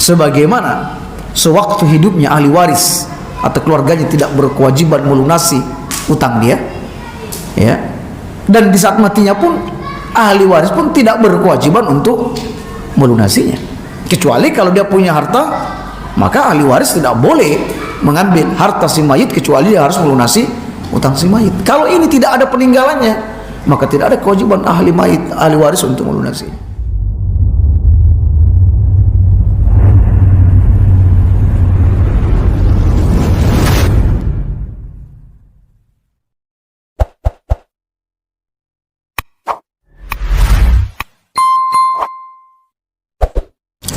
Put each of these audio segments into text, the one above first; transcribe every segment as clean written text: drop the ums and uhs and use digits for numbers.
sebagaimana sewaktu hidupnya ahli waris atau keluarganya tidak berkewajiban melunasi utang dia, ya, dan di saat matinya pun ahli waris pun tidak berkewajiban untuk melunasinya, kecuali kalau dia punya harta, maka ahli waris tidak boleh mengambil harta si mayit kecuali dia harus melunasi utang si mayit. Kalau ini tidak ada peninggalannya, maka tidak ada kewajiban ahli waris untuk melunasi.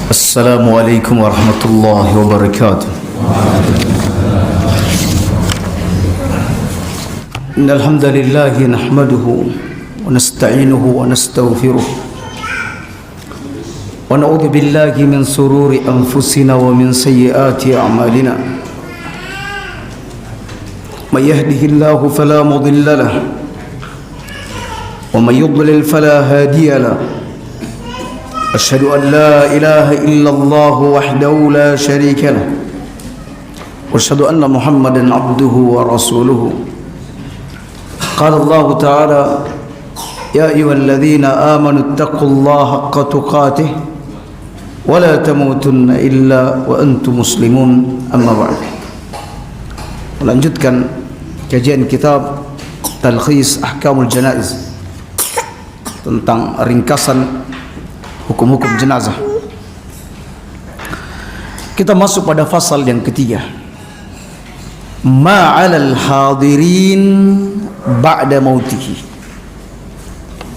Assalamualaikum warahmatullahi wabarakatuh. Innal hamdalillah nahmaduhu wa nasta'inuhu wa nastaghfiruh wa na'udzu billahi min sururi anfusina wa min sayyiati a'malina. May yahdihillahu fala mudilla lahu wa may yudlil fala hadiya lahu. أشهد أن لا إله إلا الله وحده لا شريك له وأشهد أن محمدا عبده ورسوله. قال الله تعالى: يا أيها الذين آمنوا اتقوا الله حق تقاته ولا تموتن إلا وأنتم مسلمون. أما بعد. Melanjutkan kajian kitab Talkhis Ahkamul Janaiz tentang ringkasan hukum-hukum jenazah. Kita masuk pada fasal yang ketiga. Ma'alal hadirin ba'da mautihi.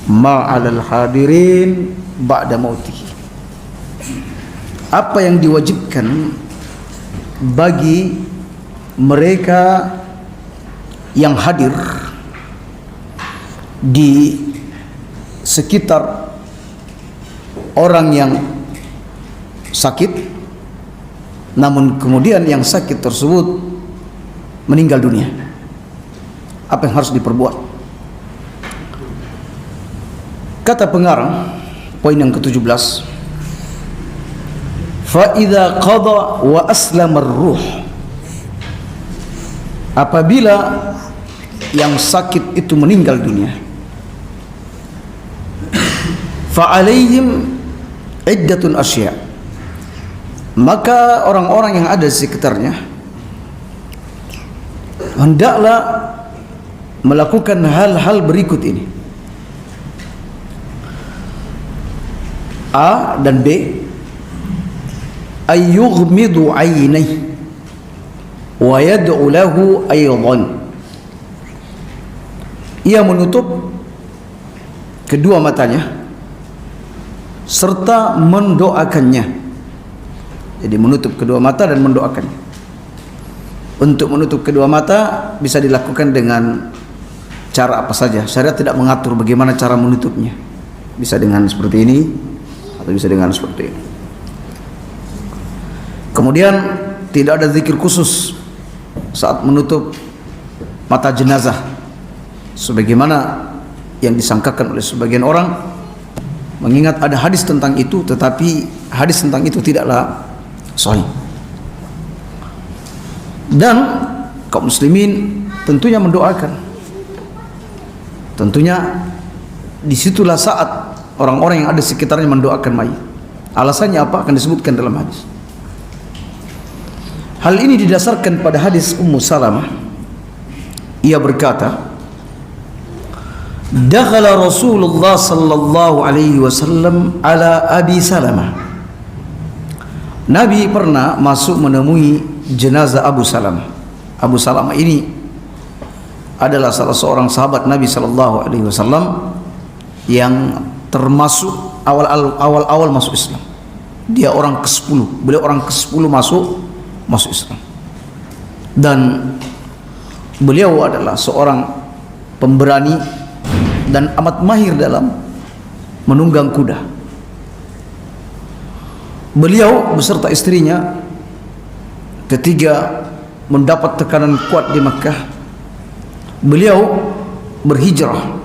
Ma'alal hadirin ba'da mautihi. Apa yang diwajibkan bagi mereka yang hadir di sekitar orang yang sakit, namun kemudian yang sakit tersebut meninggal dunia. Apa yang harus diperbuat? Kata pengarang, poin yang ke-17, fa idza qada wa aslama ar-ruh. Apabila yang sakit itu meninggal dunia, fa alaihim iddatun asya, maka orang-orang yang ada di sekitarnya hendaklah melakukan hal-hal berikut ini. A dan B, ayyughmidu aynayhi wa yad'u lahu aydan. Ia menutup kedua matanya serta mendoakannya. Jadi menutup kedua mata dan mendoakannya. Untuk menutup kedua mata bisa dilakukan dengan cara apa saja. Syariat tidak mengatur bagaimana cara menutupnya. Bisa dengan seperti ini atau bisa dengan seperti ini. Kemudian tidak ada zikir khusus saat menutup mata jenazah sebagaimana yang disangkakan oleh sebagian orang, mengingat ada hadis tentang itu, tetapi hadis tentang itu tidaklah sahih. Dan kaum muslimin tentunya mendoakan. Tentunya disitulah saat orang-orang yang ada di sekitarnya mendoakan mayit. Alasannya apa? Akan disebutkan dalam hadis. Hal ini didasarkan pada hadis Ummu Salamah. Ia berkata, dakhala Rasulullah sallallahu alaihi wasallam ala Abi Salamah. Nabi pernah masuk menemui jenazah Abu Salamah. Abu Salamah ini adalah salah seorang sahabat Nabi sallallahu alaihi wasallam yang termasuk awal-awal masuk Islam. Dia orang ke-10. Beliau orang ke-10 masuk Islam. Dan beliau adalah seorang pemberani dan amat mahir dalam menunggang kuda. Beliau beserta istrinya ketika mendapat tekanan kuat di Makkah, beliau berhijrah.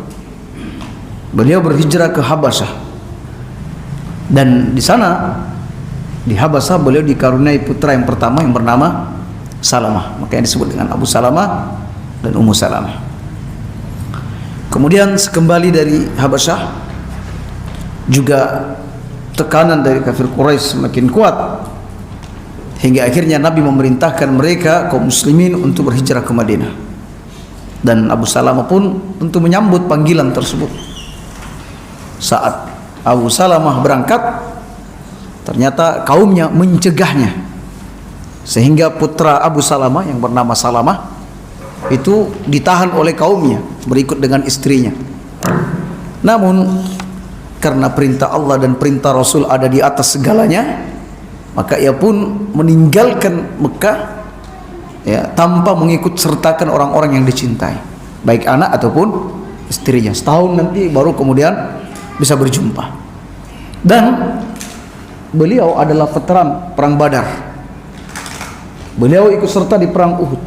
Beliau berhijrah ke Habasyah, dan di sana Di Habasah beliau dikaruniai putra yang pertama yang bernama Salamah, makanya disebut dengan Abu Salamah dan Ummu Salamah. Kemudian sekembali dari Habasyah juga tekanan dari kafir Quraisy semakin kuat, hingga akhirnya Nabi memerintahkan mereka kaum muslimin untuk berhijrah ke Madinah. Dan Abu Salamah pun tentu menyambut panggilan tersebut. Saat Abu Salamah berangkat, ternyata kaumnya mencegahnya, sehingga putra Abu Salamah yang bernama Salamah itu ditahan oleh kaumnya berikut dengan istrinya. Namun karena perintah Allah dan perintah Rasul ada di atas segalanya, maka ia pun meninggalkan Mekah ya, tanpa mengikut sertakan orang-orang yang dicintai, baik anak ataupun istrinya. Setahun nanti baru kemudian bisa berjumpa. Dan beliau adalah veteran perang Badar. Beliau ikut serta di perang Uhud,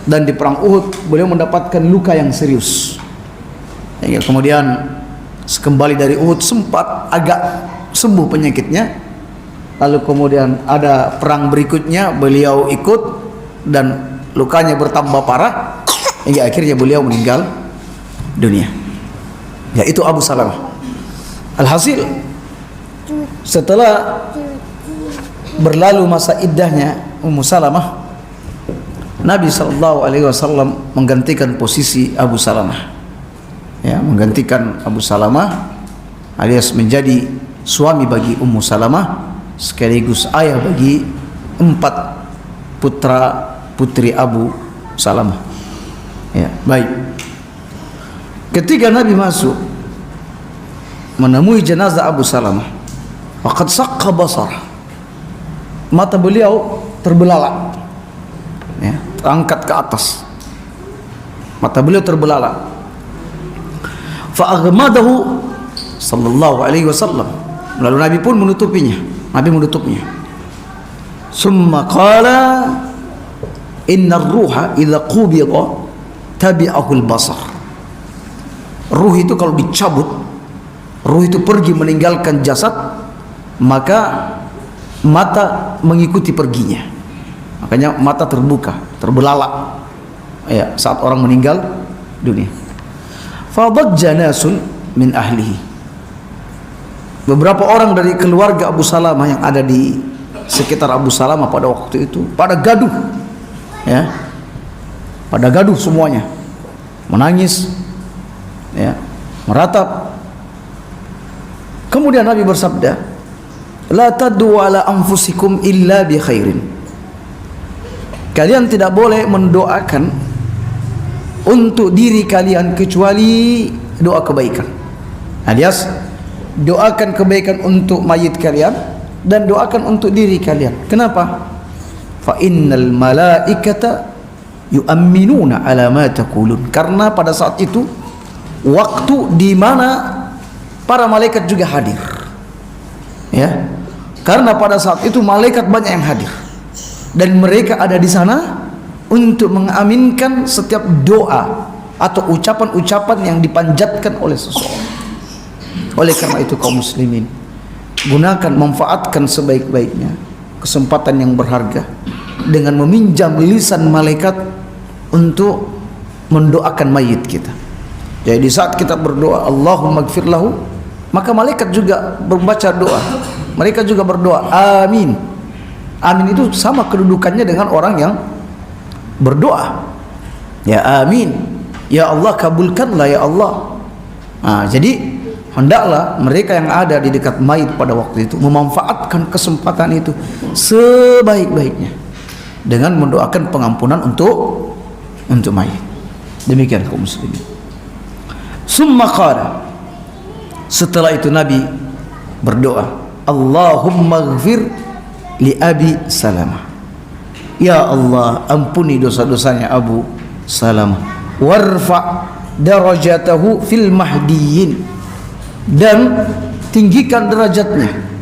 dan di perang Uhud beliau mendapatkan luka yang serius, hingga kemudian sekembali dari Uhud sempat agak sembuh penyakitnya. Lalu kemudian ada perang berikutnya beliau ikut dan lukanya bertambah parah, hingga akhirnya beliau meninggal dunia, yaitu Abu Salamah. Alhasil setelah berlalu masa iddahnya Ummu Salamah, Nabi SAW menggantikan posisi Abu Salamah, ya, menggantikan Abu Salamah alias menjadi suami bagi Ummu Salamah sekaligus ayah bagi 4 putra putri Abu Salamah. Ya, baik. Ketika Nabi masuk menemui jenazah Abu Salamah, faqad saqqa basarah, mata beliau terbelalak, ya, terangkat ke atas, mata beliau terbelalak. Fa'aghmadahu sallallahu alaihi wasallam, lalu Nabi pun menutupnya. Nabi menutupnya. Summa qala inna ruha idza qubida tabi'ahu al-basar. Ruh itu kalau dicabut, ruh itu pergi meninggalkan jasad, maka mata mengikuti perginya. Makanya mata terbuka, terbelalak ya, saat orang meninggal dunia. Fadajja nasun min ahlihi. Beberapa orang dari keluarga Abu Salamah yang ada di sekitar Abu Salamah pada waktu itu pada gaduh, ya, pada gaduh semuanya, menangis, ya, meratap. Kemudian Nabi bersabda, la tad'u ala anfusikum illa bi khairin. Kalian tidak boleh mendoakan untuk diri kalian kecuali doa kebaikan, alias doakan kebaikan untuk mayit kalian dan doakan untuk diri kalian. Kenapa? Fa innal malaikata yu'minuna ala ma taqulun. Karena pada saat itu waktu di mana para malaikat juga hadir, ya, karena pada saat itu malaikat banyak yang hadir dan mereka ada di sana untuk mengaminkan setiap doa atau ucapan-ucapan yang dipanjatkan oleh seseorang. Oleh karena itu kaum muslimin, gunakan, manfaatkan sebaik-baiknya kesempatan yang berharga dengan meminjam lisan malaikat untuk mendoakan mayit kita. Jadi saat kita berdoa Allahumma gfir lahu, maka malaikat juga membaca doa, mereka juga berdoa amin. Amin itu sama kedudukannya dengan orang yang berdoa, ya amin, ya Allah kabulkanlah ya Allah. Nah, jadi hendaklah mereka yang ada di dekat mayit pada waktu itu memanfaatkan kesempatan itu sebaik-baiknya dengan mendoakan pengampunan untuk mayit. Demikian kaum muslimin. Summa qala, setelah itu Nabi berdoa, Allahumma ghfir li Abi Salamah. Ya Allah, ampuni dosa-dosanya Abu Salamah. Warfa darajatahu fil mahdiyyin, dan tinggikan derajatnya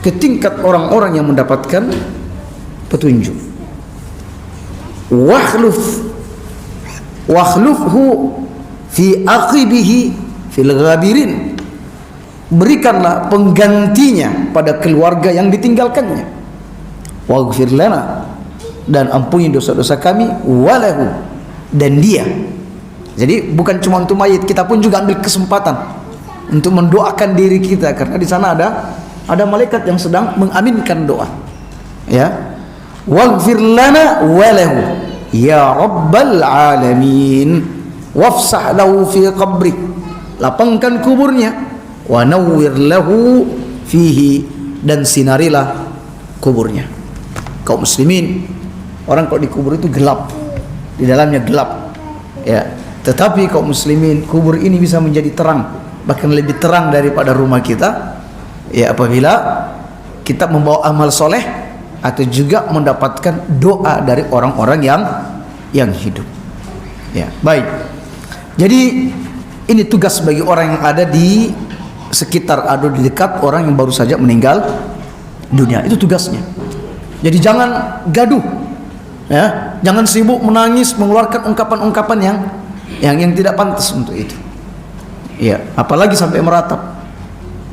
ke tingkat orang-orang yang mendapatkan petunjuk. Wakhlufhu fi aqibihi fil ghabirin, berikanlah penggantinya pada keluarga yang ditinggalkannya. Waghfir lana, dan ampuni dosa-dosa kami, walahu, dan dia. Jadi bukan cuma untuk mayit, kita pun juga ambil kesempatan untuk mendoakan diri kita, karena di sana ada malaikat yang sedang mengaminkan doa. Ya, waghfir lana walahu ya rabbal alamin, wafsah lahu fi qabri, lapangkan kuburnya, wa nawwir lahu fihi, dan sinarilah kuburnya. Kaum muslimin, orang kalau dikubur itu gelap, di dalamnya gelap, ya. Tetapi kaum muslimin, kubur ini bisa menjadi terang, bahkan lebih terang daripada rumah kita, ya, apabila kita membawa amal soleh atau juga mendapatkan doa dari orang-orang yang hidup. Ya, baik. Jadi ini tugas bagi orang yang ada di sekitar atau di dekat orang yang baru saja meninggal dunia. Itu tugasnya. Jadi jangan gaduh, ya, jangan sibuk menangis, mengeluarkan ungkapan-ungkapan yang tidak pantas untuk itu. Ya, apalagi sampai meratap.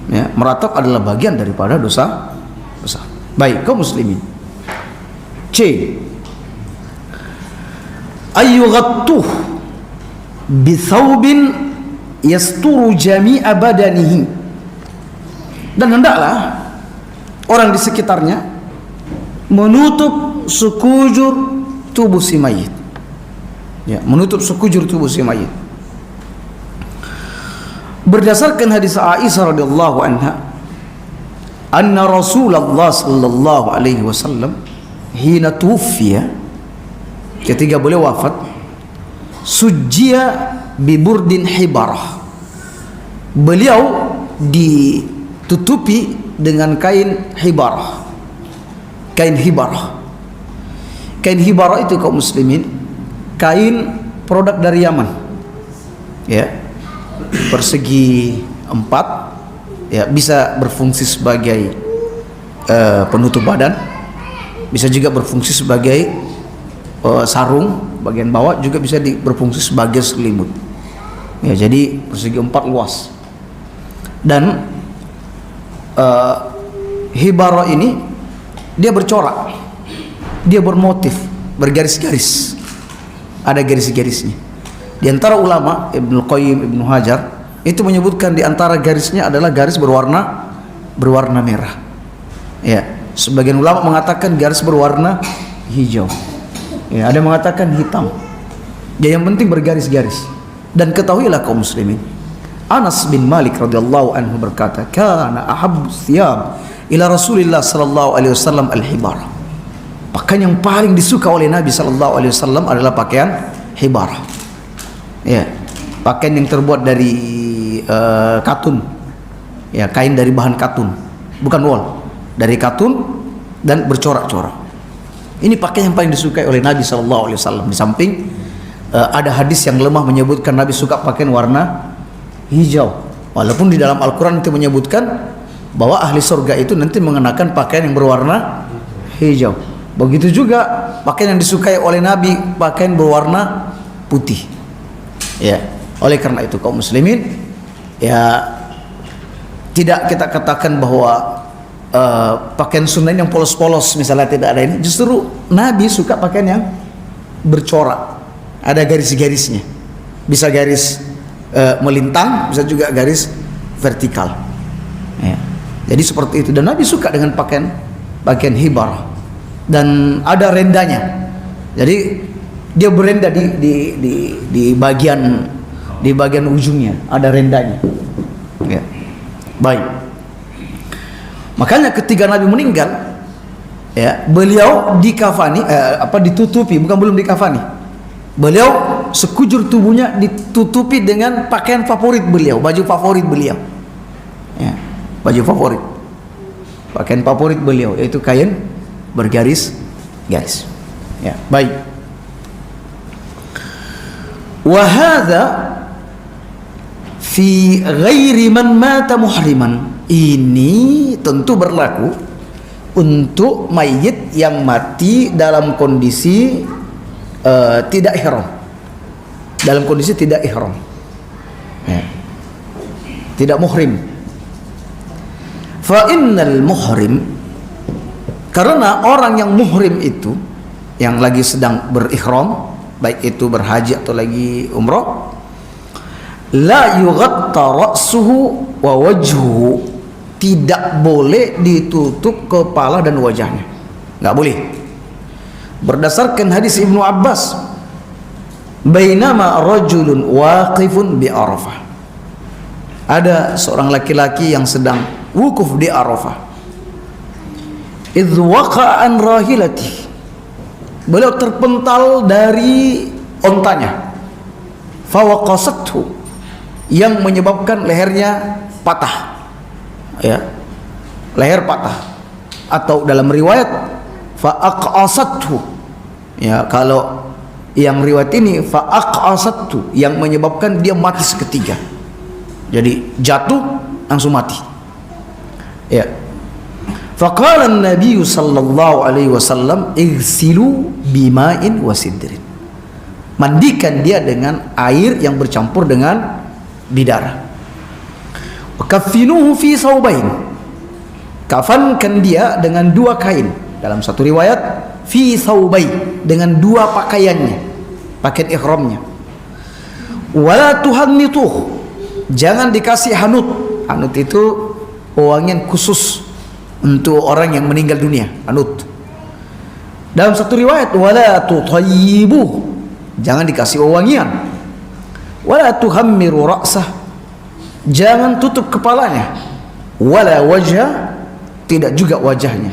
Ya, meratap adalah bagian daripada dosa besar. Baik, kaum muslimin. C. Ayyughattuh bi thawbin yasturu jami'a badanihi. Dan hendaklah orang di sekitarnya menutup sekujur tubuh si mayit. Ya, menutup sekujur tubuh si mayit. Berdasarkan hadis Aisyah radhiyallahu anha, anna Rasulullah sallallahu alaihi wasallam hina tuwfiya, ketika beliau wafat, sujjiya bi burdin hibarah, beliau ditutupi dengan kain hibarah. Kain hibarah. Kain hibarah itu kaum muslimin, kain produk dari Yaman. Ya. Persegi 4, ya, bisa berfungsi sebagai penutup badan, bisa juga berfungsi sebagai sarung, bagian bawah juga bisa berfungsi sebagai selimut. Ya, jadi persegi 4 luas. Dan hibarah ini dia bercorak, dia bermotif, bergaris-garis, ada garis-garisnya. Di antara ulama, Ibnu Qayyim, Ibnu Hajar, itu menyebutkan di antara garisnya adalah garis berwarna merah. Ya, sebagian ulama mengatakan garis berwarna hijau. Ya, ada yang mengatakan hitam. Ya, yang penting bergaris-garis. Dan ketahuilah kaum muslimin, Anas bin Malik radhiyallahu anhu berkata, "Kana ahabbu thiyab ila Rasulillah sallallahu alaihi wasallam al-hibarah." Pakaian yang paling disuka oleh Nabi sallallahu alaihi wasallam adalah pakaian hibarah. Ya, pakaian yang terbuat dari katun. Ya, kain dari bahan katun, bukan wol, dari katun dan bercorak-corak. Ini pakaian yang paling disukai oleh Nabi sallallahu alaihi wasallam. Di samping ada hadis yang lemah menyebutkan Nabi suka pakaian warna hijau. Walaupun di dalam Al-Qur'an itu menyebutkan bahwa ahli surga itu nanti mengenakan pakaian yang berwarna hijau. Begitu juga pakaian yang disukai oleh Nabi, pakaian berwarna putih. Ya, oleh karena itu kaum muslimin, ya, tidak kita katakan bahwa pakaian sunnah yang polos-polos misalnya tidak ada ini. Justru Nabi suka pakaian yang bercorak, ada garis-garisnya. Bisa garis melintang, bisa juga garis vertikal. Ya. Jadi seperti itu, dan Nabi suka dengan pakaian hibarah, dan ada rendanya. Jadi dia berenda di bagian ujungnya, ada rendanya. Ya. Baik. Makanya ketika Nabi meninggal, ya, beliau dikafani, ditutupi, bukan belum dikafani. Beliau sekujur tubuhnya ditutupi dengan pakaian favorit beliau, baju favorit beliau. Ya, baju favorit, pakaian favorit beliau, yaitu kain bergaris-garis. Ya, baik. Wahada fi ghairi man mata muhriman. Ini tentu berlaku untuk mayit yang mati dalam kondisi tidak ihram. Dalam kondisi tidak ihram. Ya. Tidak muhrim. Fa innal muhrim, karena orang yang muhrim itu yang lagi sedang berihram, baik itu berhaji atau lagi umrah, la yughatta ra'suhu wa wajhuhu, tidak boleh ditutup kepala dan wajahnya, nggak boleh. Berdasarkan hadis Ibnu Abbas, bainama rajulun waqifun bi Arafah, ada seorang laki-laki yang sedang wukuf di Arafah, idz waqa'a an rahilati, beliau terpental dari ontanya, fawaqasathu, yang menyebabkan lehernya patah, ya, leher patah, atau dalam riwayat fa'aqasathu, ya, kalau yang riwayat ini fa'aqasathu, yang menyebabkan dia mati seketika, jadi jatuh langsung mati, ya. Faqala an-nabiy sallallahu alaihi wasallam igsilu bima'in wa sidrin, mandikan dia dengan air yang bercampur dengan bidara. Kaffinuhu fi saubain, kafankan dia dengan dua kain. Dalam satu riwayat fi saubai, dengan dua pakaiannya, pakaian ihramnya. Wala tuhannituh, jangan dikasih hanut. Hanut itu wangian khusus untuk orang yang meninggal dunia, hanut. Dalam satu riwayat wala tutayyibuh, jangan dikasih wangian. Wala tuhammiru ra'sah, jangan tutup kepalanya. Wala wajha, tidak juga wajahnya.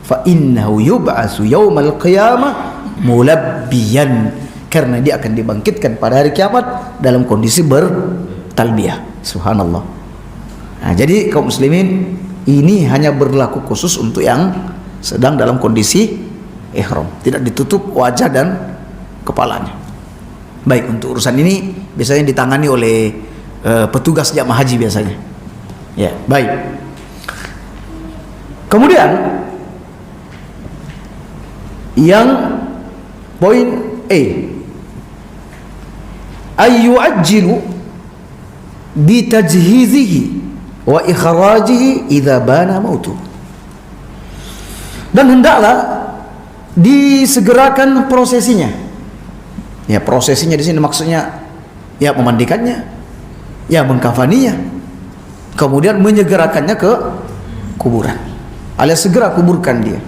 Fa innahu yub'atsu yaumal qiyamah mulabbiyan, karena dia akan dibangkitkan pada hari kiamat dalam kondisi bertalbiyah. Subhanallah. Nah, jadi kaum muslimin, ini hanya berlaku khusus untuk yang sedang dalam kondisi ihram, tidak ditutup wajah dan kepalanya. Baik, untuk urusan ini biasanya ditangani oleh petugas jamaah haji biasanya. Ya, baik. Kemudian yang poin A, ayyu'ajjilu bitajhizihi wa ikhrajihi idza bana mautu, dan hendaklah disegerakan prosesinya. Ya, prosesinya di sini maksudnya ya memandikannya, ya mengkafaninya, kemudian menyegerakannya ke kuburan, alias segera kuburkan dia.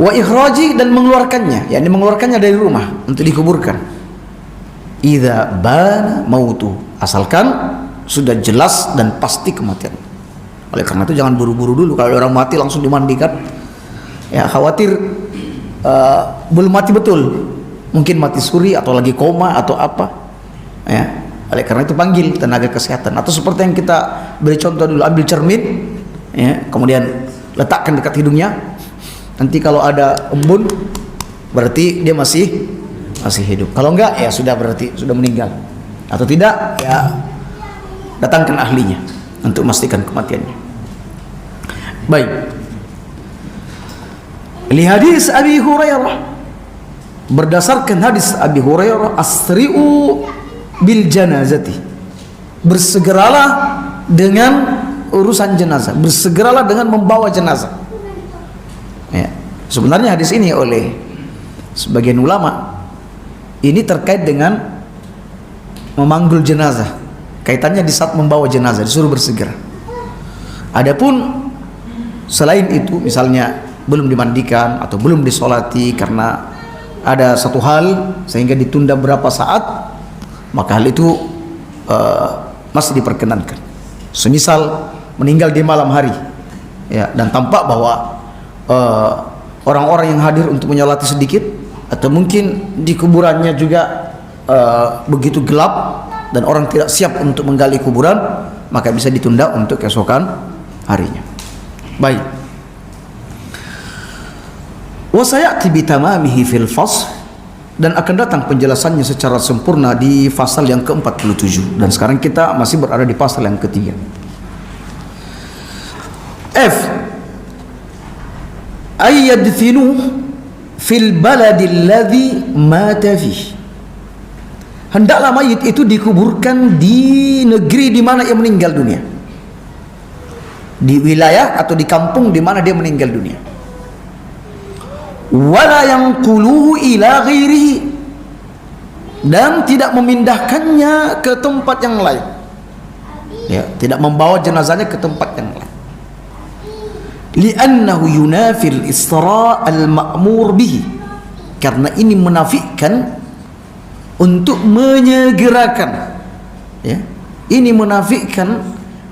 Wa ikhraji, dan mengeluarkannya, yakni mengeluarkannya dari rumah untuk dikuburkan. Idza bana mautu, asalkan sudah jelas dan pasti kematian. Oleh karena itu jangan buru-buru dulu. Kalau orang mati langsung dimandikan, ya khawatir belum mati betul, mungkin mati suri atau lagi koma atau apa, ya. Oleh karena itu panggil tenaga kesehatan, atau seperti yang kita beri contoh dulu, ambil cermin, ya, kemudian letakkan dekat hidungnya. Nanti kalau ada embun berarti dia masih hidup, kalau enggak ya sudah, berarti sudah meninggal, atau tidak ya datangkan ahlinya untuk memastikan kematiannya. Baik, li hadis Abi Hurairah, berdasarkan hadis Abi Hurairah, asri'u bil janazati, bersegeralah dengan urusan jenazah, bersegeralah dengan membawa jenazah. Ya, sebenarnya hadis ini oleh sebagian ulama ini terkait dengan memanggul jenazah, kaitannya di saat membawa jenazah disuruh bersegera. Adapun selain itu, misalnya belum dimandikan atau belum disolati karena ada satu hal sehingga ditunda berapa saat, maka hal itu masih diperkenankan. Semisal meninggal di malam hari, ya, dan tampak bahwa orang-orang yang hadir untuk menyolati sedikit, atau mungkin di kuburannya juga begitu gelap dan orang tidak siap untuk menggali kuburan, maka bisa ditunda untuk keesokan harinya. Baik. Wa sayati bitamamihi fil fasl, dan akan datang penjelasannya secara sempurna di pasal yang ke-47, dan sekarang kita masih berada di pasal yang ketiga. F, ayyadfinu fil baladil ladzi mata fih, hendaklah mayit itu dikuburkan di negeri di mana ia meninggal dunia. di wilayah atau di kampung di mana dia meninggal dunia. Wala yanquluhu ila ghairihi, dan tidak memindahkannya ke tempat yang lain, ya, tidak membawa jenazahnya ke tempat yang lain. Li'annahu yunafil isra' al-ma'mur bihi, karena ini menafikan untuk menyegerakan, ya, ini menafikan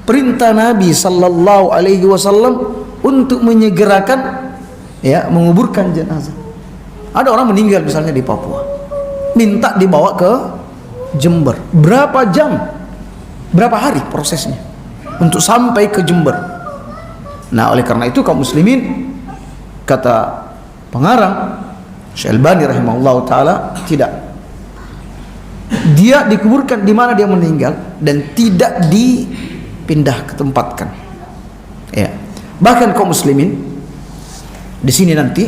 perintah Nabi sallallahu alaihi wasallam untuk menyegerakan, ya, menguburkan jenazah. Ada orang meninggal misalnya di Papua, minta dibawa ke Jember. Berapa jam, berapa hari prosesnya untuk sampai ke Jember? Nah, oleh karena itu kaum muslimin, kata pengarang Syekh Albani rahimahullah ta'ala, tidak, dia dikuburkan di mana dia meninggal dan tidak dipindah ke tempatkan, ya. Bahkan kaum muslimin, di sini nanti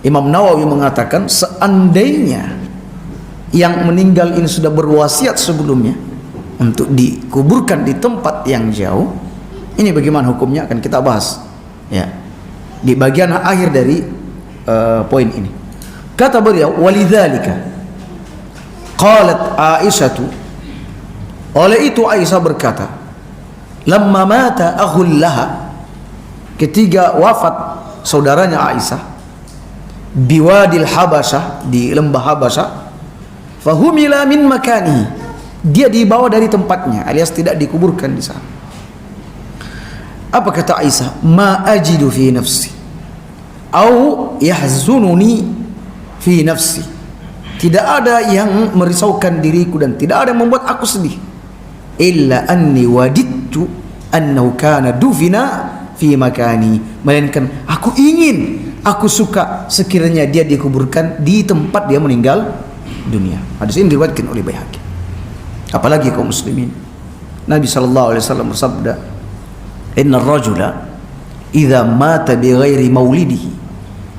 Imam Nawawi mengatakan, seandainya yang meninggal ini sudah berwasiat sebelumnya untuk dikuburkan di tempat yang jauh, ini bagaimana hukumnya akan kita bahas, ya, di bagian akhir dari poin ini. Kata beliau, walidzalika qalat Aisyatu, oleh itu Aisyah berkata, lamma mata akhul laha, ketika wafat saudaranya Aisyah, biwadil Habasyah, di lembah Habasyah, fahumila min makanihi, dia dibawa dari tempatnya alias tidak dikuburkan di sana. Apa kata Aisyah? Ma ajidu fi nafsi au yahzununi fi nafsi, tidak ada yang merisaukan diriku dan tidak ada yang membuat aku sedih, illa anni wadidtu annahu kana dufina fi makani, melainkan aku ingin, aku suka sekiranya dia dikuburkan di tempat dia meninggal dunia. Hadis ini diriwayatkan oleh Baihaqi. Apalagi kaum muslimin, Nabi sallallahu alaihi wasallam bersabda, innar rajula idza mata bighairi maulidihi,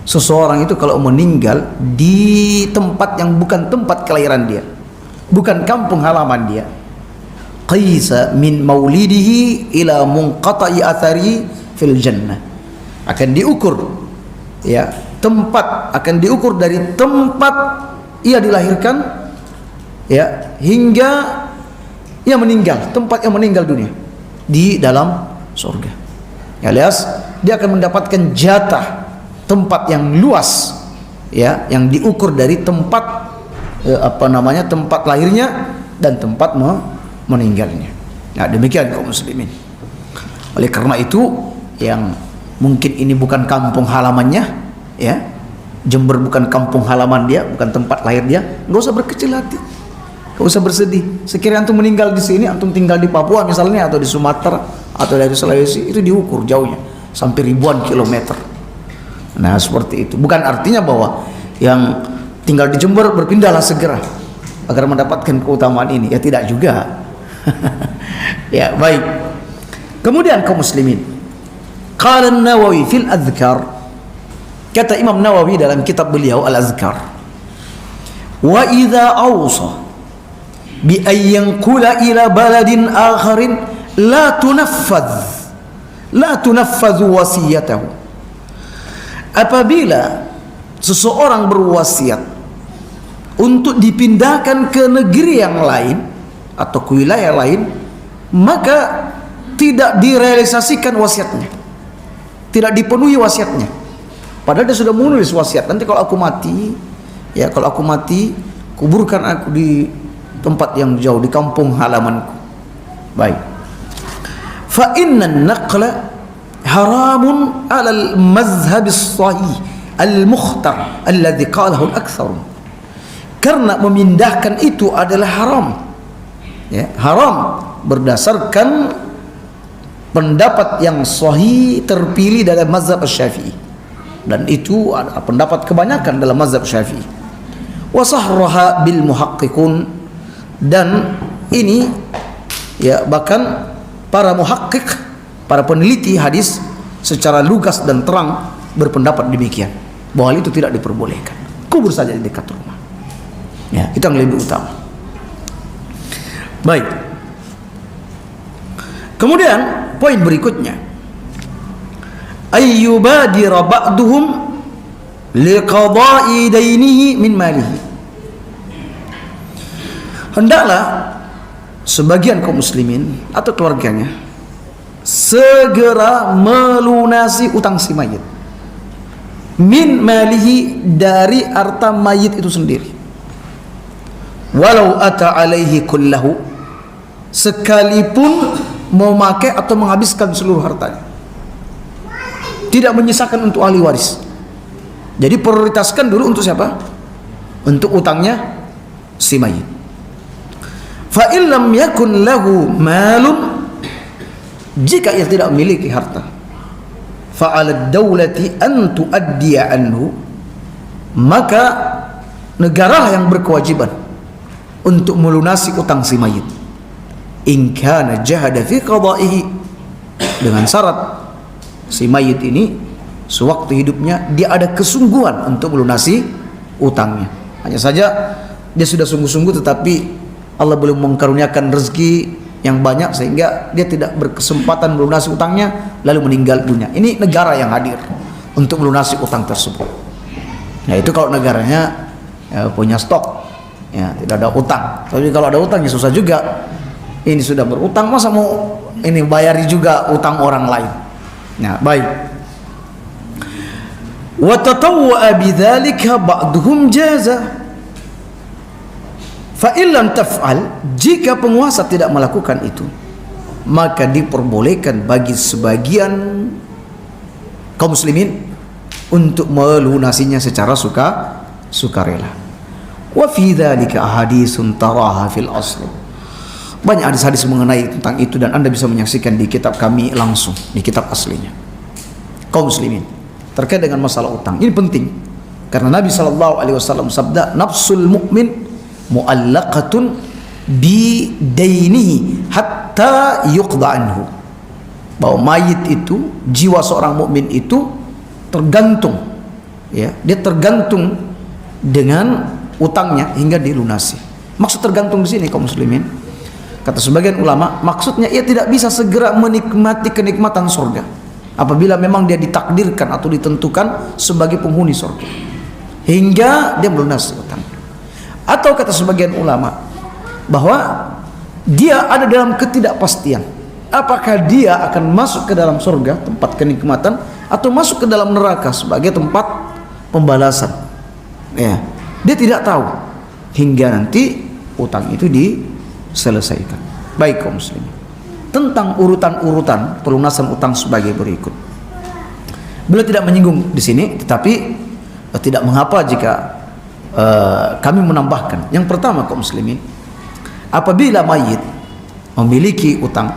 seseorang itu kalau meninggal di tempat yang bukan tempat kelahiran dia, bukan kampung halaman dia, qisa min maulidihi ila munqata'i athari fil jannah, akan diukur, ya, tempat akan diukur dari tempat ia dilahirkan, ya, hingga ia meninggal, tempat yang meninggal dunia di dalam surga, alias dia akan mendapatkan jatah tempat yang luas, ya, yang diukur dari tempat tempat lahirnya dan tempat meninggalnya. Nah, demikian kaum muslimin. Oleh karena itu, yang mungkin ini bukan kampung halamannya, ya, Jember bukan kampung halaman dia, bukan tempat lahir dia, nggak usah berkecil hati, nggak usah bersedih. Sekiranya antum meninggal di sini, antum tinggal di Papua misalnya, atau di Sumatera, atau dari Sulawesi, itu diukur jauhnya sampai ribuan kilometer. Nah, seperti itu. Bukan artinya bahwa yang tinggal di Jember berpindahlah segera agar mendapatkan keutamaan ini, ya, tidak juga. Ya, baik. Kemudian kaum muslimin, qala an-Nawawi fil Adhkar, kata Imam Nawawi dalam kitab beliau Al-Azkar, wa idza awsa bi an yanqula ila baladin akharin la tunaffadh wasiyatahu, apabila seseorang berwasiat untuk dipindahkan ke negeri yang lain atau ke wilayah lain, maka tidak direalisasikan wasiatnya, tidak dipenuhi wasiatnya, padahal dia sudah menulis wasiat, nanti kalau aku mati, ya, kalau aku mati, kuburkan aku di tempat yang jauh, di kampung halamanku. Baik. Fa inna an-naqla haramun 'ala al-mazhab as-sahih al-mukhtar alladhi qalahu al-aktsarun, karena memindahkan itu adalah haram, ya, haram berdasarkan pendapat yang sahih terpilih dalam mazhab Syafi'i, dan itu adalah pendapat kebanyakan dalam mazhab Syafi'i. Wa sahraha bil muhaqqiqun, dan ini, ya, bahkan para muhaqqiq, para peneliti hadis secara lugas dan terang berpendapat demikian, bahwa hal itu tidak diperbolehkan. Kubur saja di dekat rumah, ya, itu yang lebih utama. Baik. Kemudian poin berikutnya, ayyubadira ba'duhum liqada'i dainihi min malihi. Hendaklah sebagian kaum muslimin atau keluarganya segera melunasi utang si mayit, min malihi, dari harta mayit itu sendiri, walau ata alaihi kullahu, sekalipun memakai atau menghabiskan seluruh hartanya, tidak menyisakan untuk ahli waris. Jadi prioritaskan dulu untuk siapa? Untuk utangnya si mayit. Fa illam yakun lahu malun, jika ia tidak memiliki harta, fa 'ala ad-daulati an tuaddiya anhu, maka negara yang berkewajiban untuk melunasi utang si mayit. In kana jahada fi qada'ihi, dengan syarat si mayit ini sewaktu hidupnya dia ada kesungguhan untuk melunasi utangnya. Hanya saja dia sudah sungguh-sungguh tetapi Allah belum mengkaruniakan rezeki yang banyak sehingga dia tidak berkesempatan melunasi utangnya lalu meninggal dunia. Ini negara yang hadir untuk melunasi utang tersebut. Nah, itu kalau negaranya punya stok, ya, tidak ada utang. Tapi kalau ada utang ya susah juga. Ini sudah berutang, masa mau ini bayari juga utang orang lain. Nah, baik. Wa tatawwa bidzalika ba'dhum jaza. Fa illam taf'al, jika penguasa tidak melakukan itu, maka diperbolehkan bagi sebagian kaum muslimin untuk melunasinya secara sukarela. Wa fi dzalika ahaditsun taraha fil asl. Banyak hadis-hadis mengenai tentang itu dan Anda bisa menyaksikan di kitab kami langsung, di kitab aslinya. Kaum muslimin terkait dengan masalah utang. Ini penting karena Nabi SAW sabda, nafsul mu'min mu'allaqatun bi dainihi hatta yuqda anhu, bahwa mayit itu, jiwa seorang mukmin itu tergantung, ya, dia tergantung dengan utangnya hingga dilunasi. Maksud tergantung di sini kaum muslimin, kata sebagian ulama, maksudnya ia tidak bisa segera menikmati kenikmatan surga apabila memang dia ditakdirkan atau ditentukan sebagai penghuni surga hingga dia melunasi utang. Atau kata sebagian ulama bahwa dia ada dalam ketidakpastian, apakah dia akan masuk ke dalam surga tempat kenikmatan atau masuk ke dalam neraka sebagai tempat pembalasan, ya, dia tidak tahu hingga nanti utang itu diselesaikan. Baik kaum muslimin, tentang urutan-urutan pelunasan utang sebagai berikut. Beliau tidak menyinggung di sini, tetapi tidak mengapa jika kami menambahkan. Yang pertama kaum muslimin, apabila mayit memiliki utang,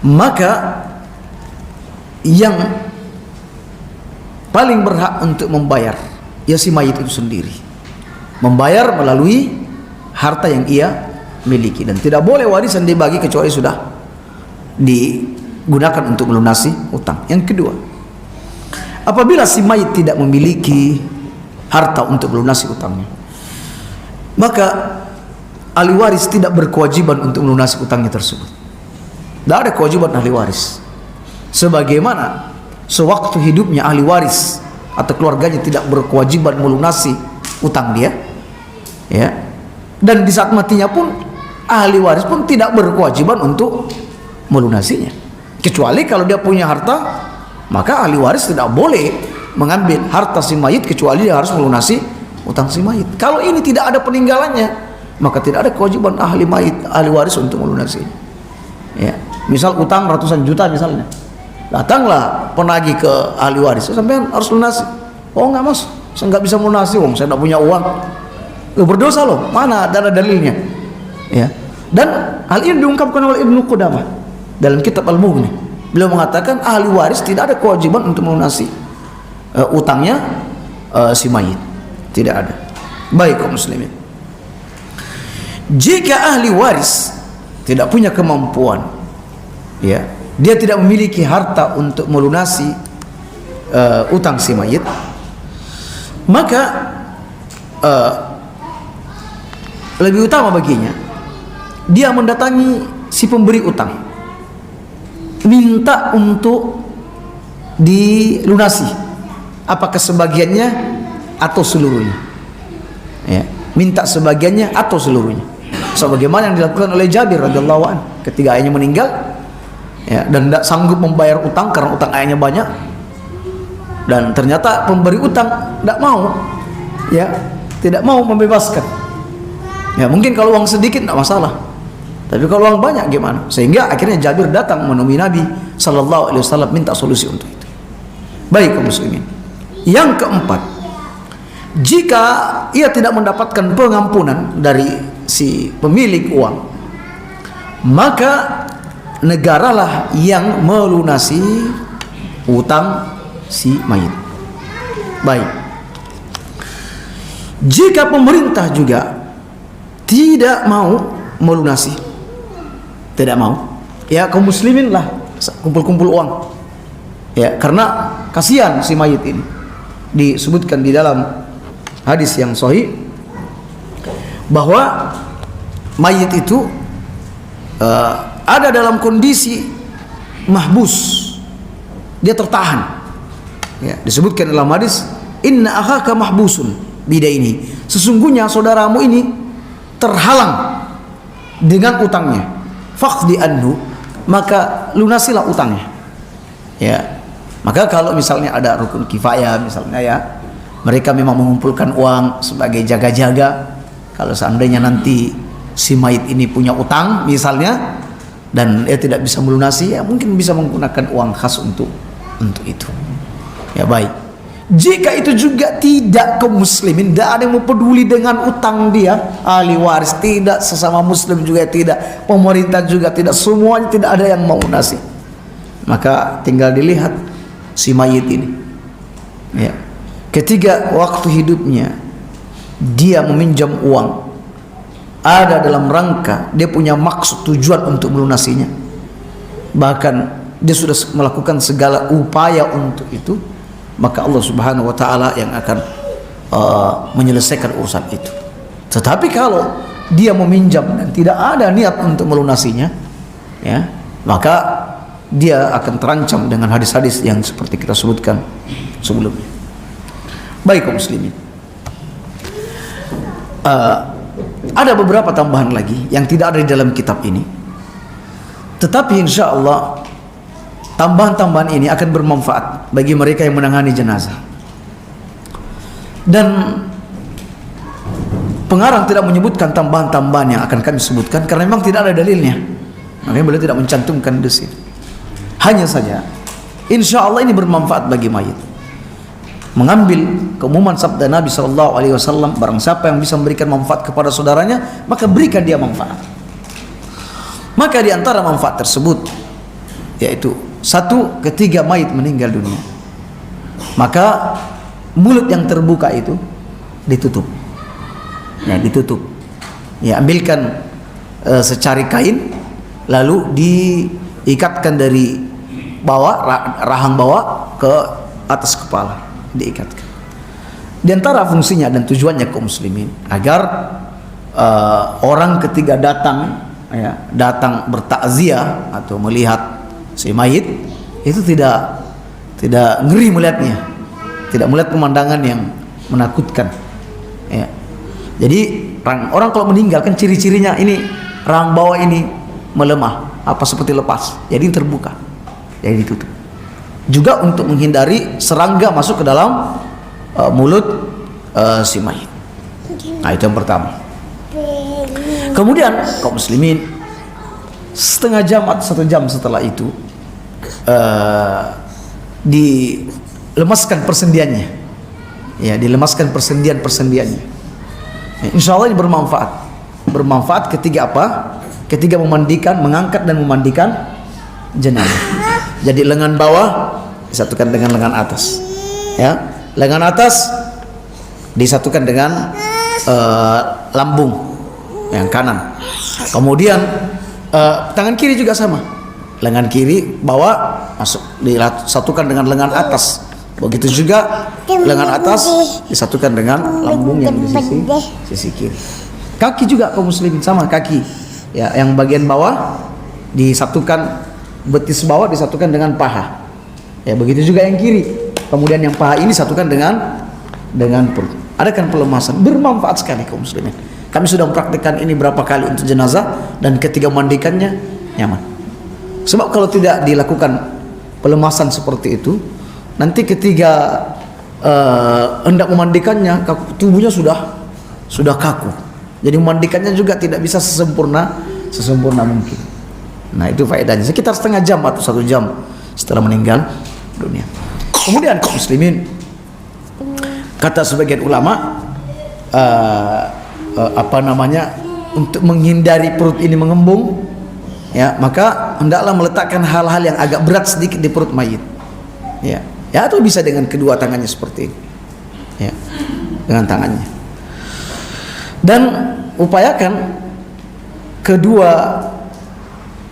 maka yang paling berhak untuk membayar ya si mayit itu sendiri, membayar melalui harta yang ia miliki, dan tidak boleh warisan dibagi kecuali sudah digunakan untuk melunasi utang. Yang kedua, apabila si mayit tidak memiliki harta untuk melunasi utangnya, maka ahli waris tidak berkewajiban untuk melunasi utangnya tersebut. Tidak ada kewajiban ahli waris, sebagaimana sewaktu hidupnya ahli waris atau keluarganya tidak berkewajiban melunasi utang dia, ya, dan di saat matinya pun ahli waris pun tidak berkewajiban untuk melunasinya, kecuali kalau dia punya harta, maka ahli waris tidak boleh mengambil harta si mayit kecuali dia harus melunasi utang si mayit. Kalau ini tidak ada peninggalannya, maka tidak ada kewajiban ahli waris untuk melunasi. Ya, misal utang ratusan juta misalnya, datanglah penagih ke ahli waris, sampean harus lunasi. Oh enggak mas, saya nggak bisa melunasi, saya nggak punya uang. Lo berdosa loh, mana ada dalilnya? Ya, dan hal ini diungkapkan oleh Ibnu Qudamah dalam kitab Al-Mughni. Beliau mengatakan ahli waris tidak ada kewajiban untuk melunasi utangnya si mayit, tidak ada. Baik kaum muslimin, jika ahli waris tidak punya kemampuan, ya, dia tidak memiliki harta untuk melunasi utang si mayit, maka lebih utama baginya dia mendatangi si pemberi utang, minta untuk dilunasi, apakah sebagiannya atau seluruhnya. Ya, minta sebagiannya atau seluruhnya. Sebagaimana yang dilakukan oleh Jabir radhiyallahu anhu ketika ayahnya meninggal, ya, dan tidak sanggup membayar utang karena utang ayahnya banyak, dan ternyata pemberi utang tidak mau, ya, tidak mau membebaskan. Ya, mungkin kalau uang sedikit tidak masalah, tapi kalau uang banyak gimana? Sehingga akhirnya Jabir datang menemui Nabi sallallahu alaihi wasallam minta solusi untuk itu. Baik kaum muslimin. Yang keempat, jika ia tidak mendapatkan pengampunan dari si pemilik uang, maka negaralah yang melunasi utang si mayit. Baik. Jika pemerintah juga tidak mau melunasi, tidak mau, ya kaum muslimin lah kumpul-kumpul uang, ya, karena kasihan si mayit ini. Disebutkan di dalam hadis yang sahih bahwa mayit itu ada dalam kondisi mahbus, dia tertahan, ya, disebutkan dalam hadis, inna akhaka mahbusun bidaini, sesungguhnya saudaramu ini terhalang dengan utangnya, faqdi anhu, maka lunasilah utangnya. Ya, maka kalau misalnya ada rukun kifayah misalnya, ya, mereka memang mengumpulkan uang sebagai jaga-jaga. Kalau seandainya nanti si mayit ini punya utang misalnya dan dia tidak bisa melunasi, ya mungkin bisa menggunakan uang khas untuk itu. Ya, baik. Jika itu juga tidak, kaum muslimin tidak ada yang peduli dengan utang dia, ahli waris tidak, sesama muslim juga tidak, pemerintah juga tidak, semuanya tidak ada yang mau lunasi, maka tinggal dilihat si mayit ini, ya, ketika waktu hidupnya dia meminjam uang ada dalam rangka dia punya maksud tujuan untuk melunasinya, bahkan dia sudah melakukan segala upaya untuk itu, maka Allah Subhanahu wa taala yang akan menyelesaikan urusan itu. Tetapi kalau dia meminjam dan tidak ada niat untuk melunasinya, ya, maka dia akan terancam dengan hadis-hadis yang seperti kita sebutkan sebelumnya. Baik kaum muslimin, ada beberapa tambahan lagi yang tidak ada di dalam kitab ini, tetapi insya Allah tambahan-tambahan ini akan bermanfaat bagi mereka yang menangani jenazah. Dan pengarang tidak menyebutkan tambahan-tambahan yang akan kami sebutkan karena memang tidak ada dalilnya, makanya beliau tidak mencantumkan di sini. Hanya saja insya Allah ini bermanfaat bagi mayit, mengambil keumuman sabda Nabi SAW, barang siapa yang bisa memberikan manfaat kepada saudaranya, maka berikan dia manfaat. Maka di antara manfaat tersebut yaitu, satu, ketika mayit meninggal dunia, maka mulut yang terbuka itu ditutup, ya, ditutup, ya, ambilkan secari kain lalu diikatkan dari bawah, rahang bawah ke atas kepala, diikatkan. Di antara fungsinya dan tujuannya kaum muslimin agar orang ketika datang, ya, datang bertakziah atau melihat si mayit itu tidak ngeri melihatnya, tidak melihat pemandangan yang menakutkan, ya. Jadi orang kalau meninggal kan ciri-cirinya ini rahang bawah ini melemah, apa seperti lepas, jadi terbuka, jadi ditutup. Juga untuk menghindari serangga masuk ke dalam mulut si mayit. Nah, itu yang pertama. Kemudian kaum muslimin, setengah jam atau 1 jam setelah itu dilemaskan persendiannya, ya, dilemaskan persendiannya. Insya Allah ini bermanfaat ketika apa? Ketika memandikan, mengangkat dan memandikan jenazah. Jadi lengan bawah disatukan dengan lengan atas, ya, lengan atas disatukan dengan lambung yang kanan. Kemudian tangan kiri juga sama, lengan kiri bawah masuk disatukan dengan lengan atas, begitu juga lengan atas disatukan dengan lambung yang di sisi kiri. Kaki juga kaum muslimin sama, kaki, ya, yang bagian bawah disatukan, betis bawah disatukan dengan paha, Ya, begitu juga yang kiri. Kemudian yang paha ini satukan dengan perut. Adakan pelemasan, bermanfaat sekali kaum muslimin. Kami sudah mempraktikkan ini berapa kali untuk jenazah, dan ketika memandikannya nyaman. Sebab kalau tidak dilakukan pelemasan seperti itu, nanti ketika hendak memandikannya, tubuhnya sudah kaku. Jadi memandikannya juga tidak bisa sesempurna mungkin. Nah, itu faedahnya sekitar setengah jam atau 1 jam setelah meninggal dunia. Kemudian kaum muslimin, kata sebagian ulama, untuk menghindari perut ini mengembung, ya, maka hendaklah meletakkan hal-hal yang agak berat sedikit di perut mayit. Ya, atau bisa dengan kedua tangannya seperti ini. Ya, dengan tangannya. Dan upayakan kedua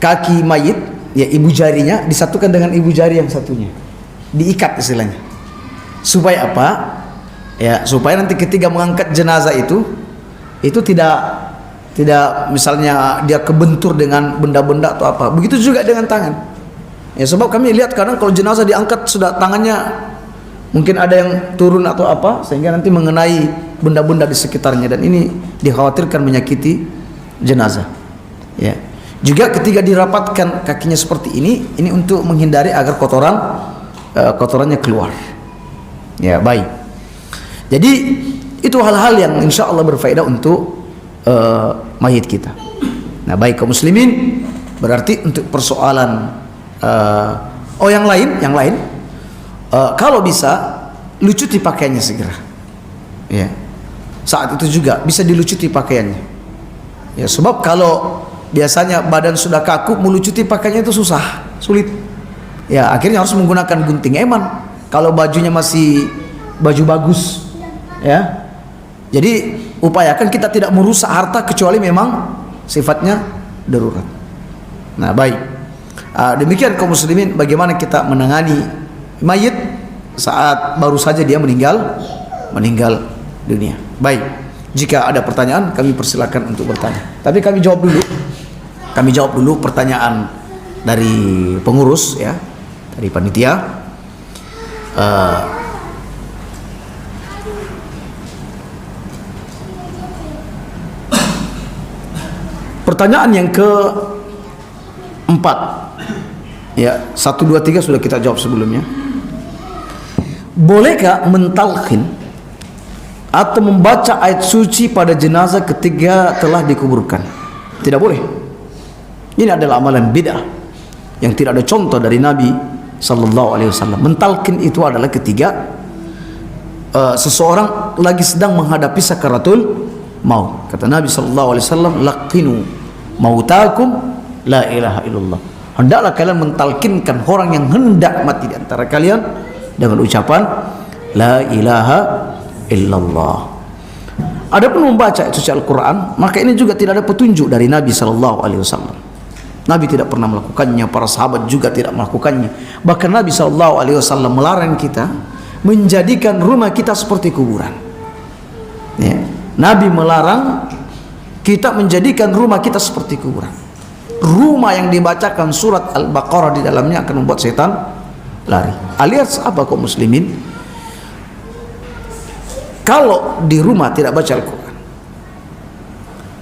kaki mayit, ya, ibu jarinya disatukan dengan ibu jari yang satunya, diikat istilahnya. Supaya apa? Ya, supaya nanti ketika mengangkat jenazah itu tidak misalnya dia kebentur dengan benda-benda atau apa. Begitu juga dengan tangan. Ya, sebab kami lihat kadang kalau jenazah diangkat sudah tangannya mungkin ada yang turun atau apa, sehingga nanti mengenai benda-benda di sekitarnya, dan ini dikhawatirkan menyakiti jenazah. Ya. Juga ketika dirapatkan kakinya seperti ini untuk menghindari agar kotorannya keluar. Ya, baik. Jadi itu hal-hal yang insya Allah berfaedah untuk mayit kita. Nah, baik kaum muslimin, berarti untuk persoalan yang lain, kalau bisa lucuti pakaiannya segera. Ya. Saat itu juga bisa dilucuti pakaiannya. Ya, sebab kalau biasanya badan sudah kaku, melucuti pakaiannya itu sulit. Ya, akhirnya harus menggunakan gunting eman. Kalau bajunya masih baju bagus, ya. Jadi upayakan kita tidak merusak harta kecuali memang sifatnya darurat. Nah, baik. Demikian kaum muslimin, bagaimana kita menangani mayit saat baru saja dia meninggal dunia. Baik. Jika ada pertanyaan, kami persilakan untuk bertanya. Tapi kami jawab dulu pertanyaan dari pengurus, ya, dari panitia. Pertanyaan yang keempat, ya, 1, 2, 3 sudah kita jawab sebelumnya. Bolehkah mentalqin atau membaca ayat suci pada jenazah ketika telah dikuburkan? Tidak boleh. Ini adalah amalan bid'ah yang tidak ada contoh dari Nabi sallallahu alaihi wasallam. Mentalqin itu adalah ketika seseorang lagi sedang menghadapi sakaratul maut. Kata Nabi sallallahu alaihi wasallam, laqinu mautakum la ilaha illallah. Hendaklah kalian mentalkinkan orang yang hendak mati di antara kalian dengan ucapan la ilaha illallah. Adapun membaca suci Al-Quran, maka ini juga tidak ada petunjuk dari Nabi sallallahu alaihi wasallam. Nabi tidak pernah melakukannya, para sahabat juga tidak melakukannya. Bahkan Nabi sallallahu alaihi wasallam melarang kita menjadikan rumah kita seperti kuburan. Ya. Nabi melarang kita menjadikan rumah kita seperti kuburan. Rumah yang dibacakan surat Al-Baqarah di dalamnya akan membuat setan lari. Alias apa kaum muslimin? Kalau di rumah tidak baca Al-Quran,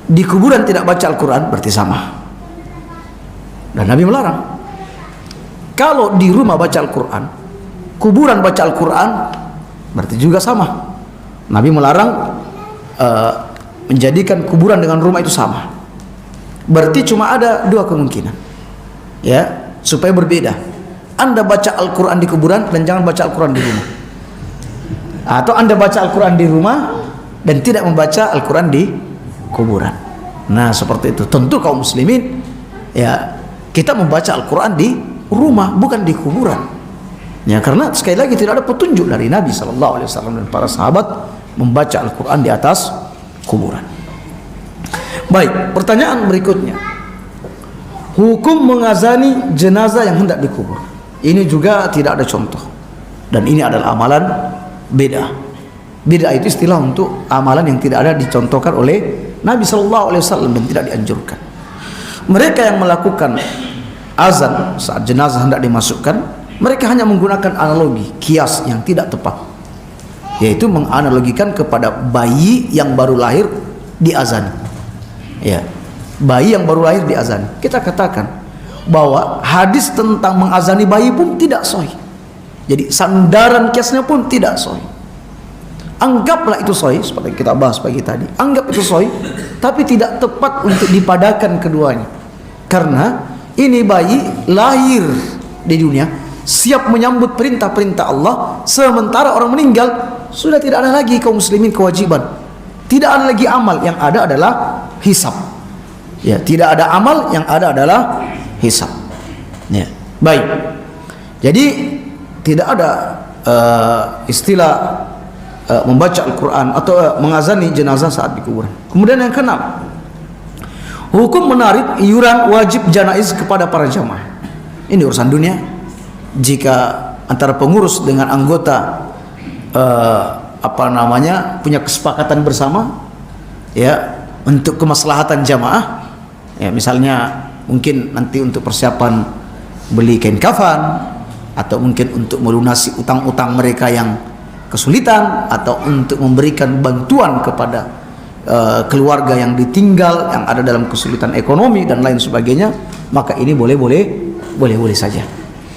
di kuburan tidak baca Al-Quran, berarti sama. Dan Nabi melarang. Kalau di rumah baca Al-Quran, kuburan baca Al-Quran, berarti juga sama. Nabi melarang menjadikan kuburan dengan rumah itu sama. Berarti cuma ada 2 kemungkinan, ya, supaya berbeda. Anda baca Al-Quran di kuburan dan jangan baca Al-Quran di rumah, atau Anda baca Al-Quran di rumah dan tidak membaca Al-Quran di kuburan. Nah, seperti itu. Tentu kaum muslimin, ya, kita membaca Al-Quran di rumah, bukan di kuburan. Ya, karena sekali lagi tidak ada petunjuk dari Nabi sallallahu alaihi wasallam dan para sahabat membaca Al-Quran di atas kuburan. Baik, pertanyaan berikutnya. Hukum mengazani jenazah yang hendak dikubur. Ini juga tidak ada contoh. Dan ini adalah amalan bid'ah. Bid'ah itu istilah untuk amalan yang tidak ada dicontohkan oleh Nabi sallallahu alaihi wasallam dan tidak dianjurkan. Mereka yang melakukan azan saat jenazah hendak dimasukkan, Mereka hanya menggunakan analogi, kias yang tidak tepat, yaitu menganalogikan kepada bayi yang baru lahir diazani. Ya, bayi yang baru lahir diazani. Kita katakan bahwa hadis tentang mengazani bayi pun tidak sahih. Jadi sandaran kiasnya pun tidak sahih. Anggaplah itu sahih, seperti kita bahas pagi tadi. Anggap itu sahih, tapi tidak tepat untuk dipadakan keduanya. Karena ini bayi lahir di dunia, siap menyambut perintah-perintah Allah, sementara orang meninggal sudah tidak ada lagi kaum muslimin kewajiban, tidak ada lagi amal, yang ada adalah hisab. Ya, tidak ada amal, yang ada adalah hisab. Ya, baik. Jadi tidak ada istilah membaca Al-Quran atau mengazani jenazah saat di kuburan. Kemudian yang keenam, hukum menarik iuran wajib janaiz kepada para jamaah. Ini urusan dunia. Jika antara pengurus dengan anggota punya kesepakatan bersama, ya, untuk kemaslahatan jamaah, ya, misalnya mungkin nanti untuk persiapan beli kain kafan, atau mungkin untuk melunasi utang-utang mereka yang kesulitan, atau untuk memberikan bantuan kepada keluarga yang ditinggal, yang ada dalam kesulitan ekonomi dan lain sebagainya, maka ini boleh saja.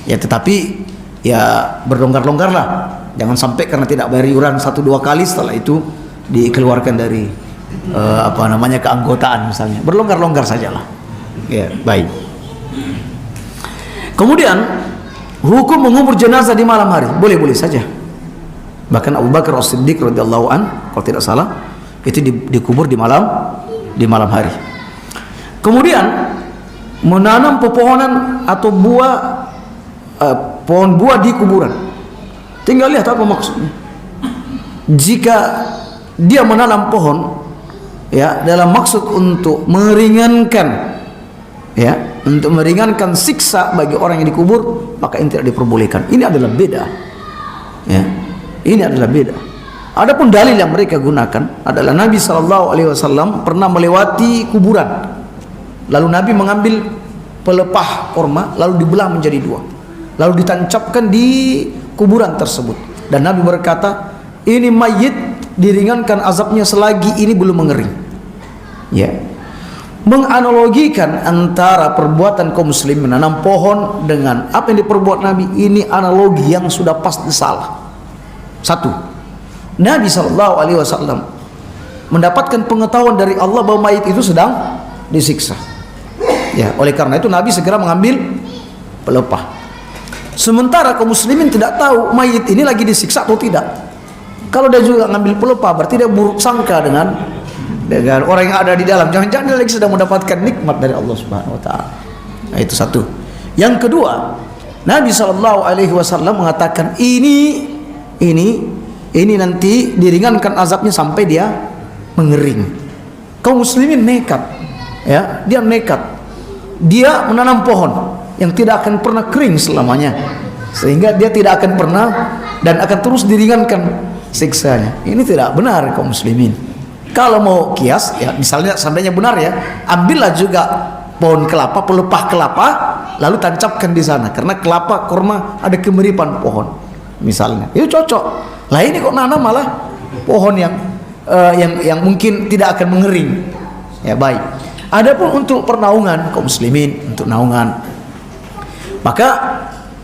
Ya, tetapi ya berlonggar-longgarlah, jangan sampai karena tidak bayar iuran 1-2 kali setelah itu dikeluarkan dari keanggotaan misalnya. Berlonggar-longgar sajalah. Ya, baik. Kemudian hukum mengubur jenazah di malam hari, boleh-boleh saja. Bahkan Abu Bakar As-Siddiq radhiyallahu an, kalau tidak salah, itu dikubur di malam hari. Kemudian menanam pepohonan atau pohon buah di kuburan. Tinggal lihat apa maksudnya. Jika dia menanam pohon, ya, dalam maksud untuk meringankan, ya, untuk meringankan siksa bagi orang yang dikubur, maka ini tidak diperbolehkan. Ini adalah beda. Ya, ini adalah beda. Adapun dalil yang mereka gunakan adalah Nabi SAW pernah melewati kuburan, lalu Nabi mengambil pelepah korma, lalu dibelah menjadi 2, lalu ditancapkan di kuburan tersebut, dan Nabi berkata, ini mayit diringankan azabnya selagi ini belum mengering. Ya, menganalogikan antara perbuatan kaum muslim menanam pohon dengan apa yang diperbuat Nabi, ini analogi yang sudah pasti salah. Satu, Nabi SAW mendapatkan pengetahuan dari Allah bahwa mayit itu sedang disiksa. Ya, oleh karena itu Nabi segera mengambil pelepah. Sementara kaum muslimin tidak tahu mayit ini lagi disiksa atau tidak. Kalau dia juga ngambil pelepah, berarti dia buruk sangka dengan orang yang ada di dalam. Jangan-jangan dia lagi sedang mendapatkan nikmat dari Allah Subhanahu wa taala. Nah, itu satu. Yang kedua, Nabi SAW mengatakan ini nanti diringankan azabnya sampai dia mengering. Kaum muslimin nekat, ya, dia nekat. Dia menanam pohon yang tidak akan pernah kering selamanya, sehingga dia tidak akan pernah dan akan terus diringankan siksanya. Ini tidak benar kaum muslimin. Kalau mau kias, ya, misalnya seandainya benar, ya, ambillah juga pohon kelapa, pelepah kelapa, lalu tancapkan di sana, karena kelapa kurma ada kemiripan pohon misalnya, itu cocok. Lah ini kok nanam malah pohon yang mungkin tidak akan mengering. Ya, baik. Adapun untuk pernaungan kaum muslimin, untuk naungan, maka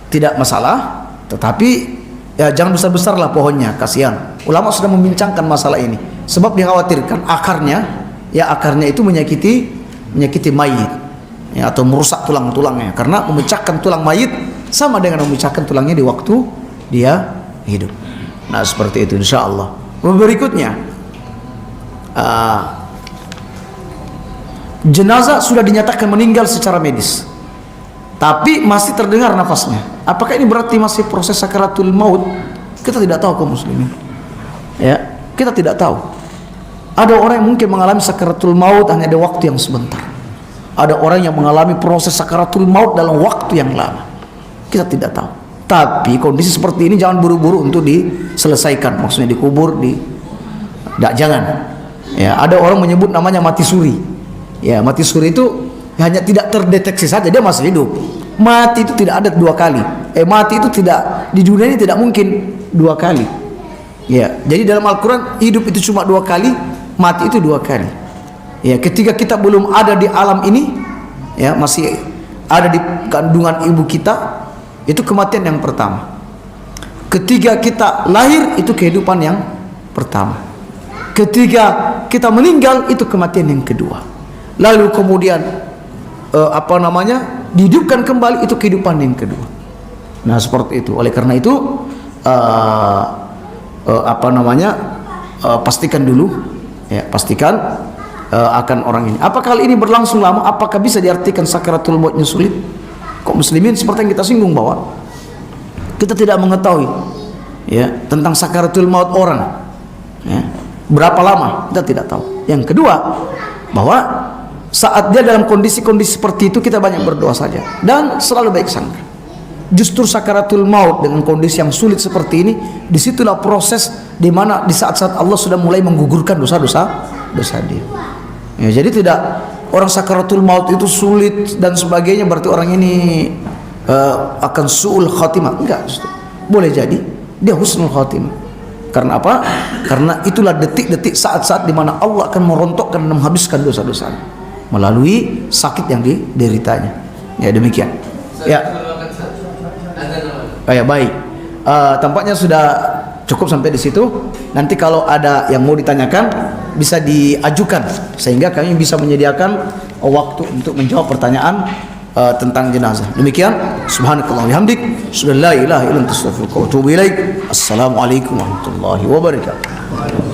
tidak masalah, tetapi ya jangan besar-besarlah pohonnya, kasihan. Ulama sudah membincangkan masalah ini, sebab dikhawatirkan akarnya itu menyakiti mayit, ya, atau merusak tulang-tulangnya, karena memecahkan tulang mayit sama dengan memecahkan tulangnya di waktu dia hidup. Nah, seperti itu insyaallah. Berikutnya, jenazah sudah dinyatakan meninggal secara medis, tapi masih terdengar nafasnya. Apakah ini berarti masih proses sakaratul maut? Kita tidak tahu kaum muslimin. Ya, kita tidak tahu. Ada orang yang mungkin mengalami sakaratul maut hanya di waktu yang sebentar. Ada orang yang mengalami proses sakaratul maut dalam waktu yang lama. Kita tidak tahu. Tapi kondisi seperti ini jangan buru-buru untuk diselesaikan. Maksudnya dikubur, jangan. Ya, ada orang menyebut namanya mati suri. Ya, mati suri itu hanya tidak terdeteksi saja, dia masih hidup. Mati itu tidak ada dua kali. Mati itu tidak, di dunia ini tidak mungkin dua kali. Ya, jadi dalam Al-Quran hidup itu cuma dua kali, mati itu dua kali. Ya, ketika kita belum ada di alam ini, ya masih ada di kandungan ibu kita, itu kematian yang pertama. Ketika kita lahir itu kehidupan yang pertama. Ketika kita meninggal itu kematian yang kedua. Lalu kemudian dihidupkan kembali itu kehidupan yang kedua. Nah seperti itu. Oleh karena itu pastikan dulu, ya, pastikan akan orang ini. Apakah hal ini berlangsung lama? Apakah bisa diartikan sakaratul mautnya sulit? Kok muslimin seperti yang kita singgung bahwa kita tidak mengetahui, ya, tentang sakaratul maut orang, ya, berapa lama kita tidak tahu. Yang kedua, bahwa saat dia dalam kondisi-kondisi seperti itu kita banyak berdoa saja dan selalu baik sangka. Justru sakaratul maut dengan kondisi yang sulit seperti ini, disitulah proses di mana di saat-saat Allah sudah mulai menggugurkan dosa-dosa dia. Ya, jadi tidak orang sakaratul maut itu sulit dan sebagainya berarti orang ini akan su'ul khatimah. Enggak, justru boleh jadi dia husnul khatimah. Karena apa? Karena itulah detik-detik saat-saat di mana Allah akan merontokkan dan menghabiskan dosa-dosanya melalui sakit yang dideritanya. Ya demikian. Ya. Ya baik. Tampaknya sudah cukup sampai di situ. Nanti kalau ada yang mau ditanyakan bisa diajukan sehingga kami bisa menyediakan waktu untuk menjawab pertanyaan tentang jenazah. Demikian. Subhanakallah bihamdik, asyhadu an la ilaha illa anta astaghfiruka wa atubu ilaik. Assalamualaikum warahmatullahi wabarakatuh.